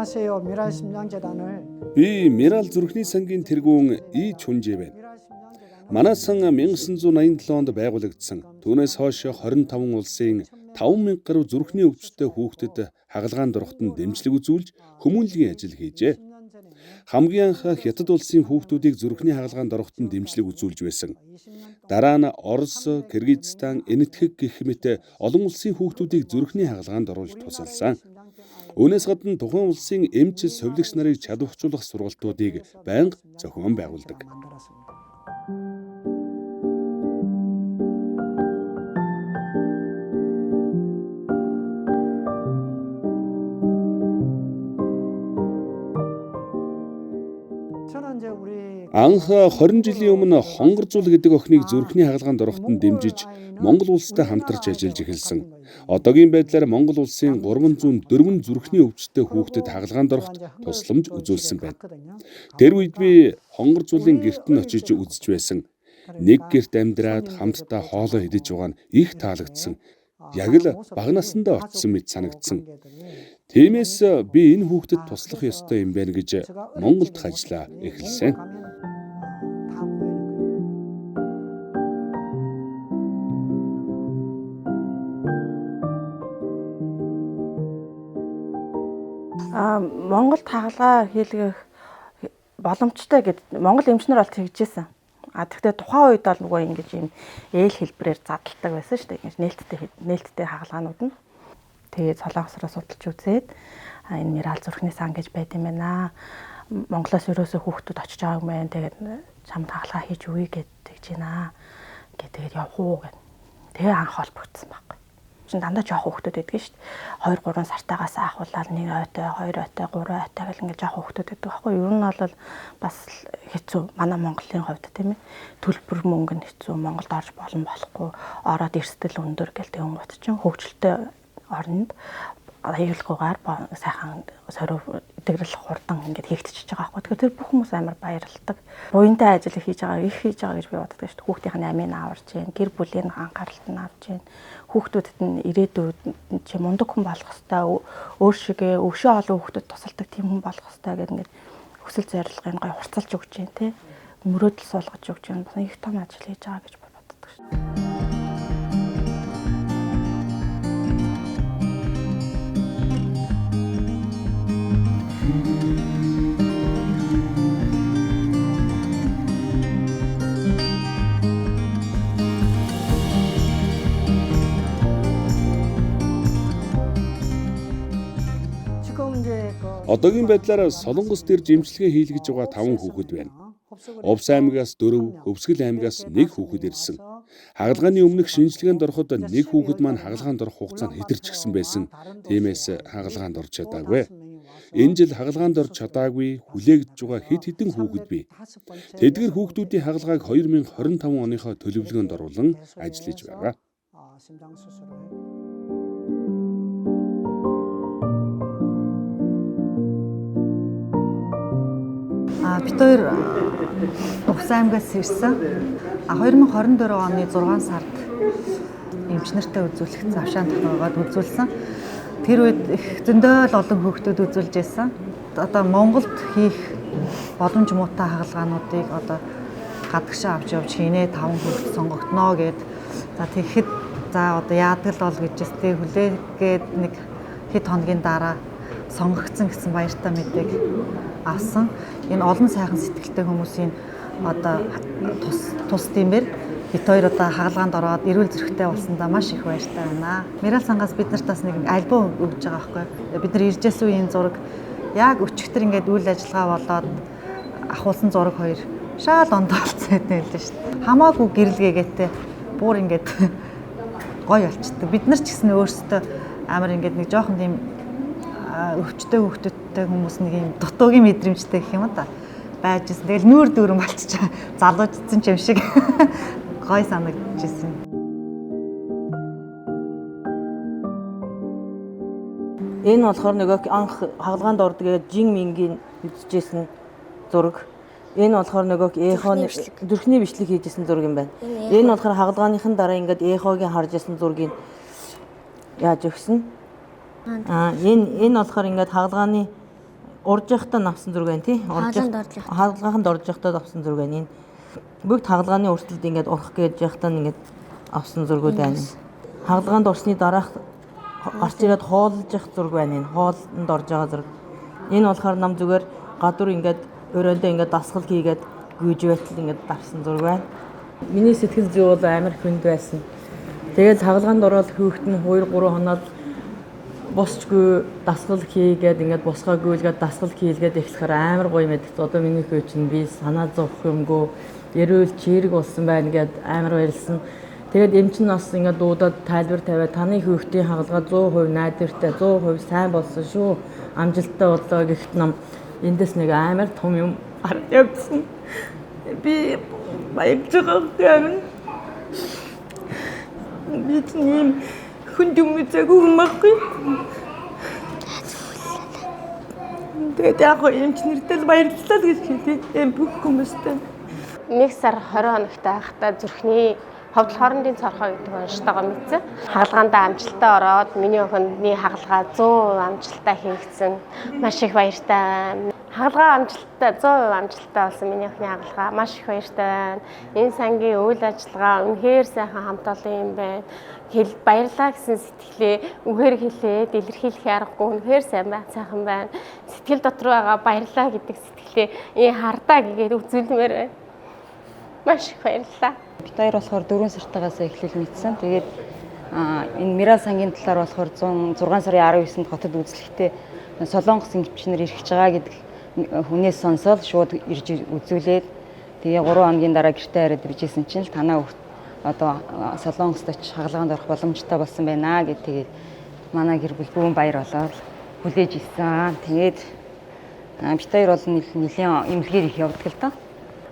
안녕하세요. 미랄 심장재단을 Би Мирал зүрхний сангийн тэргүүн И Чүнжээ байна. Манай сан 1987 онд байгуулагдсан. Түүнээс хойш 25 улсын 5,000 гаруй зүрхний өвчтөй хүүхдэд хагалгаанд ороход нь дэмжлэг үзүүлж хүмүүнлэгийн ажил хийжээ. Хамгийн анх Хятад улсын хүүхдүүдийг зүрхний хагалгаанд ороход нь дэмжлэг үзүүлж байсан. Дараа нь Орос, Кыргызстан, Энэтхэг гэх мэт олон улсын хүүхдүүдийг зүрхний хагалгаанд оруулж тусалсан. Үүнээс гадна тухайн улсын эмч совилогч нарыг чадварчуулах сургалтуудыг байнга зохион байгуулдаг. Анх 20 жилийн өмнө Хонгорзул гэдэг охиныг зүрхний хагалгаанд ороход нь дэмжиж Монгол улстай хамтарч ажиллаж эхэлсэн. Одоогийн байдлаар Монгол улсын 304 зүрхний өвчтөй хүүхдэд хагалгаанд ороход тусламж үзүүлсэн байна. Тэр үед би Хонгорзулын гэрт нь очиж үзэж байсан. Нэг гэрт амьдраад хамтдаа хоолоо идэж байгаа нь их таалагдсан. Яг л бага насндаа очсон мэт санагдсан. Тиймээс би энэ хүүхдэд туслах ёстой юм байна гэж Монголд ажиллаа эхэлсэн. Монголд хагалгаа хийлгэх боломжтой гэд Монгол эмчнэр бол тэгжсэн. Тэгэхдээ тухайн үед бол нөгөө ингэж юм ээл хэлбэрээр задлалдаг байсан шүү дээ. Ингэж нээлттэй хагалгаанууд нь. Тэгээд Солонгосоос судалж үзээд энэ Мирал зүрхний сан гэж байд юм байна. Монголоос ерөөсөө хүүхдүүд очиж байгаа юм байна. Тэгээд чамд хагалгаа хийж өгье гэж байна. Тэгээд явах уу гэв. Тэгээ анх холбогдсон баг. Чин дандаа жоох хүүхдүүд байдаг шүү дээ. 2-3 сартаагаас ахуулаад 1 ойтой, 2 ойтой, 3 ойтой гэл ингээд жоох хүүхдүүд байдаг байхгүй юу? Ер нь бол бас хэцүү. Манай Монголын хувьд тийм ээ. Төлбөр мөнгө нь хэцүү. Монголд орж болохгүй. Ороод эрсдэл өндөр гэл тэгэн гот чин хөгжилтэй орнд аюулгүйгээр сайхан сорив интеграл хурдан ингээд хийгдчихэж байгаа байхгүй. Тэгэхээр тэр бүх хүмүүс амар баярлалдаг. Буянтай ажил хийж байгаа, их хийж байгаа гэж би боддог шүү дээ. Хүүхдийн амийг аварч जैन, гэр бүлийн анхааралт нь авч जैन. Хүүхдүүдэд нь ирээдүйд чи мундаг хүн болох хэвээр өөр шигээ өвшөө олон хүүхдүүд тусалдаг тийм хүн болох хэвээр гэдэг ингээд хүсэл зорилгыг гой хурцлж өгч जैन тий. Мөрөөдөл суулгаж өгч जैन. Бас их том ажил хийж байгаа гэж боддог шүү дээ. Одоогийн байдлаар Солонгос дээр жимчилгээ хийлгэж байгаа 5 хүүхэд байна. Увс аймагаас 4, Өвсгөл аймагаас 1 хүүхэд ирсэн. Хагалгааны өмнөх шинжилгээнд ороход 1 хүүхэд маань хагалгаанд орох хугацаа нь хэтэрчихсэн байсан. Тиймээс хагалгаанд орж чадаагүй. Энэ жил хагалгаанд орж чадаагүй хүлээгдэж байгаа хэд хэдэн хүүхэд бий. Тэдгэр хүүхдүүдийн хагалгааг 2025 оныхоо төлөвлөгөөнд оруулан ажиллаж байгаа. Бид хоёр Увс аймагаас ирсэн. 2024 оны 6 сард эмчнэртэй үзүүлэх завшаан технологиод үзүүлсэн. Тэр үед их зөндөө л олон хүүхдүүд үзүүлж байсан. Одоо Монголд хийх боломж муутай хагалгаануудыг одоо гадагшаа авч явж хийнэ 5 хүүхэд сонгогдно гэд. За тэгэхэд за одоо яадаг л бол гэж тест хүлээгээд нэг хэд хоногийн дараа сонгогдсон гэсэн баяртай мэдээг авсан. Энэ олон сайхан сэтгэлтэй хүмүүсийн одоо тус тиймэр бид хоёр одоо хагалгаанд ороод эрүүл зэрэгтэй болсондоо маш их баяртай байна. Мирал сангаас бид нарт бас нэг альбом өгж байгаа байхгүй. Бид нар иржээс үеийн зураг яг өчигдөр ингээд үйл ажиллагаа болоод ахуулсан зураг хоёр шал ондоо болцсон гэдэг л шүү дээ. Хамаагүй гэрэлгээгээтэй бүр ингээд гоё болчихдээ. Бид нар ч гэсэн өөрсдөө амар ингээд нэг жоохон тийм өвчтөй хүүхдүүдтэй хүмүүс нэг юм дутуугийн мэдрэмжтэй гэх юм да байжсэн. Тэгэл нүүр дүүрэн болчихоо залуужсан ч юм шиг гой санагдчихсэн. Энэ болохоор нэг анх хагалгаанд ордог жин мингийн үзчихсэн зураг. Энэ болохоор нөгөө эхоны зүрхний бичлэг хийжсэн зураг юм байна. Энэ болохоор хагалгааныхын дараа ингээд эхогийн харж ясан зургийг яаж өгсөн? Энэ болохоор ингээд хагалгааны урж явахдаа авсан зураг байна тий. Хаалганд орж явахдаа авсан зураг байна. Энэ бүгд хаалгааны өртөлд ингээд урах гэж явахдаа ингээд авсан зургууд байна. Хаалгаанд орсны дараах орч ирээд хооллож явах зураг байна. Энэ хоолнд орж байгаа зураг. Энэ болохоор нам зүгээр гадуур ингээд өрөөндөө ингээд дасгал хийгээд гүйж байтал ингээд дарсан зураг байна. Миний сэтгэл зүй бол амар хүнд байсан. Тэгээд хаалгаанд ороод хөөхт нь 2-3 хоноод босчгүй дасгал хийгээд ингээд босгоогүй л дасгал хийлгээд эхлэхээр амар гоё мэдээ. Одоо миний хөө чинь би санаа зовх юмгүй ярил чирэг болсон байна гэд амар баярлсан. Тэгээд эм чинь бас ингээд дуудаад тайлбар тавиад таны хөөхтийн хаалгаа 100% найдвартай 100% сайн болсон шүү. Амжилттай боллоо гэхэд нам эндээс нэг амар том юм гарч явсан. Би баярлж байгаа юм. Би тийм хүнд юм үзээгүй юм баггүй. Тэгээд яг эмчнэртэй л баярлалаа гэж хэлээ. Эм бүх хүмүүстээ. 1 сар 20 хоногтой байхдаа зүрхний ховдол хоорондын цорхоо гэдэг онцтойгоо мэдсэн. Хаалгаандаа амжилттай ороод миний охиндны хаалгаа 100% амжилттай хийгдсэн. Маш их баяртай байна. Хаалгаа амжилттай 100% амжилттай болсон миний охины хаалгаа маш их баяртай байна. Энэ сангийн үйл ажиллагаа үнэхээр сайхан хамт олон юм байна. Баярлаа гэсэн сэтгэлээ үгээр хэлээд илэрхийлэх аргагүй үнэхээр сайхан байна. Сэтгэл дотор байгаа баярлаа гэдэг сэтгэлээ хардаа гэгээд үзүүлмээр байна. Маш их баярлалаа. Бид хоёр болохоор 4 сартаагаас эхлэл мэдсэн. Тэгээд энэ Мира сангийн талаар болохоор 6 сарын 19-нд хотод үзлэхдээ Солонгос эмчнэр ирэх гэж байгаа гэдэг хүнээс сонсоод шууд ирж үзүүлээд тэгээ 3 хоногийн дараа гэртээ хараад иржсэн чинь л танаа одоо Солонгост очиж хаалгаанд орох боломжтой болсон байна гэд тэгээд манай гэр бүл бүүн баяр болоод хүлээж ирсэн. Тэгээд бид хоёр бол нэлийн эмнэлгээр их явдаг л доо.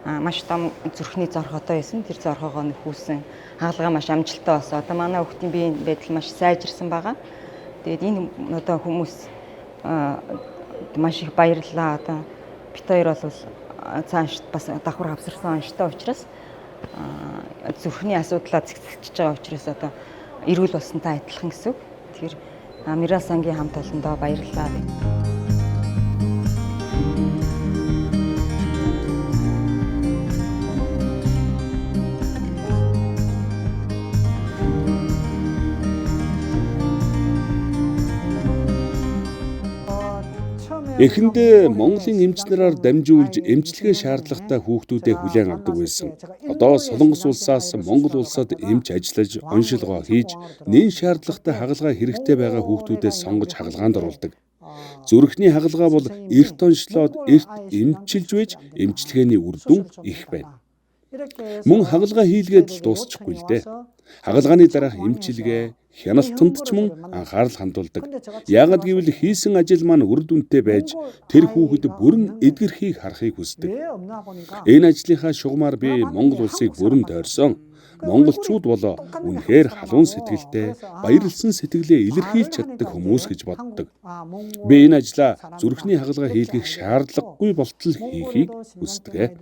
Маш том зүрхний зорхотой байсан. Тэр зорхоогоо нөхүүлсэн. Хаалгаа маш амжилттай болсон. Одоо манай хүүхдийн биеийн байдал маш сайжирсан байгаа. Тэгээд энэ одоо хүмүүс маш их баярлалаа. Одоо бид хоёр бол цааш бас давхар авсарсан онцтой учраас зүрхний асуудлаа зэгцэж байгаа учраас одоо эрүүл болсонтой адилхан гэсэн үг. Тэгэхээр Мира сангийн хамт олондоо баярлалаа. Эхэндээ Монголын эмчнэрээр дамжуулж эмчилгээ шаардлагатай хүүхдүүдээ хүлээн авдаг байсан. Одоо Солонгос улсаас Монгол улсад эмч ажиллаж, оншилгоо хийж, нэн шаардлагатай хагалгаа хэрэгтэй байгаа хүүхдүүдээ сонгож хагалгаанд оруулдаг. Зүрхний хагалгаа бол эрт оншлоод эрт эмчилж байж, эмчилгээний үр дүн их байна. Мөн хагалгаа хийлгээд л дуусчихгүй л дээ. Хагалгааны дараах эмчилгээ, хяналтанд ч мөн анхаарал хандуулдаг. Яагад гэвэл хийсэн ажил маань үр дүнтэй байж тэр хүүхэд бүрэн эдгэрхийг харахыг хүсдэг. Энэ ажлынхаа шугамар би Монгол улсыг бүрэн тойрсон. Монголчууд бол үнэхээр халуун сэтгэлтэй, баярлсан сэтгэлээ илэрхийлж чаддаг хүмүүс гэж боддог. Би энэ ажлаа зүрхний хагалгаа хийлгэх шаардлагагүй болтол хийхийг хүсдэг.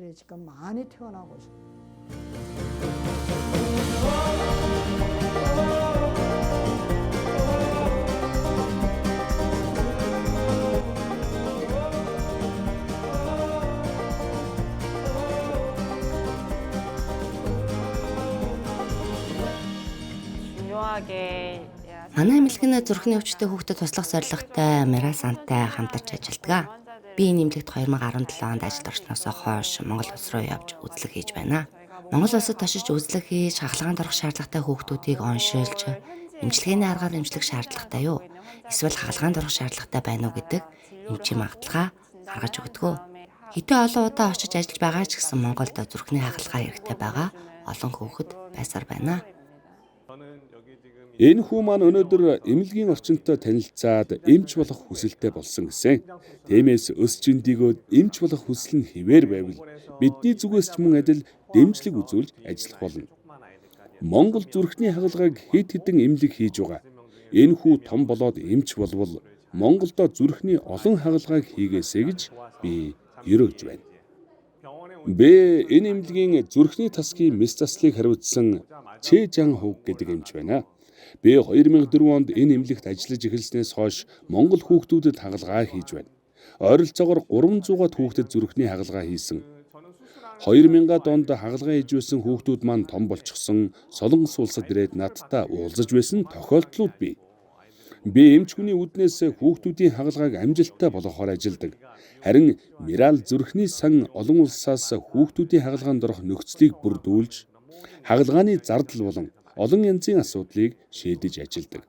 Манай эмнэлгийн зүрхний өвчтөй хүүхдэд туслах зорилготой Мира сантай хамтарч ажилладаг. Би энэ эмнэлэгт 2017 онд ажилд орсноос хойш Монгол улс руу явж үзлэг хийж байна. Монгол улсад очиж үзлэг хийж хагалгаанд орох шаардлагатай хүүхдүүдийг оншилж, эмчилгээний аргаар эмчлэх шаардлагатай юу? Эсвэл хагалгаанд орох шаардлагатай байна уу гэдэг эмчийн магадлалаа гаргаж өгдөг. Хэдэн олон удаа очиж ажиллаж байгаа ч гэсэн Монголд зүрхний хагалгаа хэрэгтэй байгаа олон хүүхэд байсаар байна. Энэ хүү маань өнөөдөр эмнэлгийн орчинтой танилцаад эмч болох хүсэлтэй болсон гэсэн. Тиймээс өсч өндийгөө эмч болох хүсэл нь хэвээр байвал бидний зүгээс ч мөн адил дэмжлэг үзүүлж ажиллах болно. Монгол зүрхний хагалгааг хэд хэдэн эмнэлэг хийж байгаа. Энэ хүү том болоод эмч болвол Монголдо зүрхний олон хагалгааг хийгээсэй гэж би ерөөж байна. Би энэ эмнэлгийн зүрхний тасгийн мэс заслыг хариуцсан Чэ Жан Хуг гэдэг эмч байна. Би 2004 онд энэ эмнэлэгт ажиллаж эхэлснээс хойш Монгол хүүхдүүдэд хагалгаа хийж байна. ойролцоогоор 300-аад хүүхдэд зүрхний хагалгаа хийсэн. 2000-ад онд хагалгаа хийж байсан хүүхдүүд маань том болчихсон, Солонгос улсад ирээд надтай уулзаж байсан тохиолдлууд бий. Би эмч хүний үүднээс хүүхдүүдийн хагалгааг амжилттай болгохоор ажилладаг. Харин Мирал зүрхний сан олон улсаас хүүхдүүдийн хагалгаанд орох нөхцөлийг бүрдүүлж, хагалгааны зардал болон олон янзын асуудлыг шийдэж ажилладаг.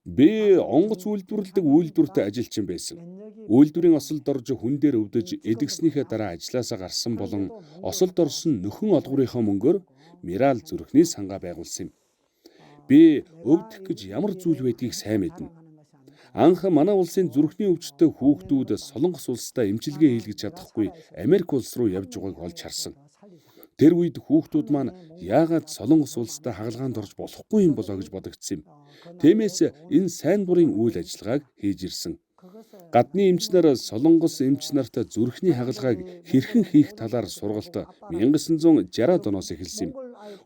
Би онгоц үйлдвэрлэдэг үйлдвэрт ажилчин байсан. Үйлдвэрийн осолд орж хүн дээр өвдөж эдгэснийхээ дараа ажилласаа гарсан болон осолд орсон нөхөн олгорынхоо мөнгөөр Мирал зүрхний сангаа байгуулсан юм. Би өвдөх гэж ямар зүйл байдгийг сайн мэднэ. Анх манай улсын зүрхний өвчтөй хүүхдүүд Солонгос улстай эмчилгээ хийлгэж чадахгүй Америк улс руу явж байгааг олж харсан. Тэр үед хүүхдүүд маань яагаад Солонгос улстай хагалгаанд орж болохгүй юм болоо гэж бодогдсон юм. Тиймээс энэ сайн дурын үйл ажиллагааг хийж ирсэн. Гадны эмч нар Солонгос эмч нарт зүрхний хагалгааг хэрхэн хийх талаар сургалт 1960-ад оноос эхэлсэн юм.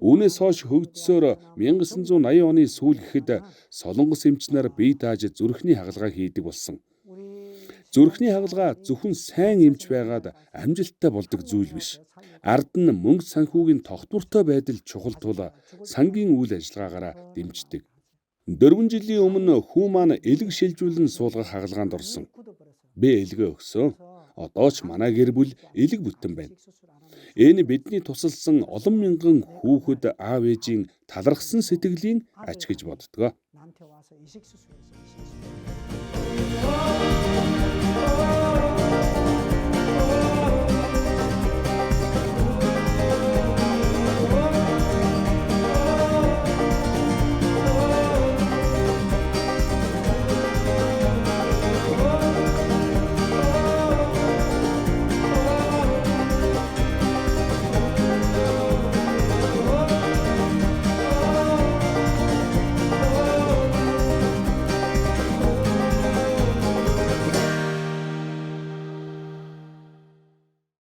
Үүнээс хойш хөгжсөөр 1980 оны сүүл гэхэд Солонгос эмч нар бие дааж зүрхний хагалгааг хийдэг болсон. Зүрхний хагалгаа зөвхөн сайн эмч байгаад амжилттай болдог зүйл биш. Ард нь мөнгө санхүүгийн тогтвортой байдал чухал тул сангийн үйл ажиллагаагаар дэмждэг. 4 жилийн өмнө хүү маань элэг шилжүүлэн суулгах хагалгаанд орсон. Би элгээ өгсөн. Одоо ч манай гэр бүл элэг бүтэн байна. Энэ бидний тусалсан олон мянган хүүхэд аав ээжийн талархсан сэтгэлийн ач гэж боддог.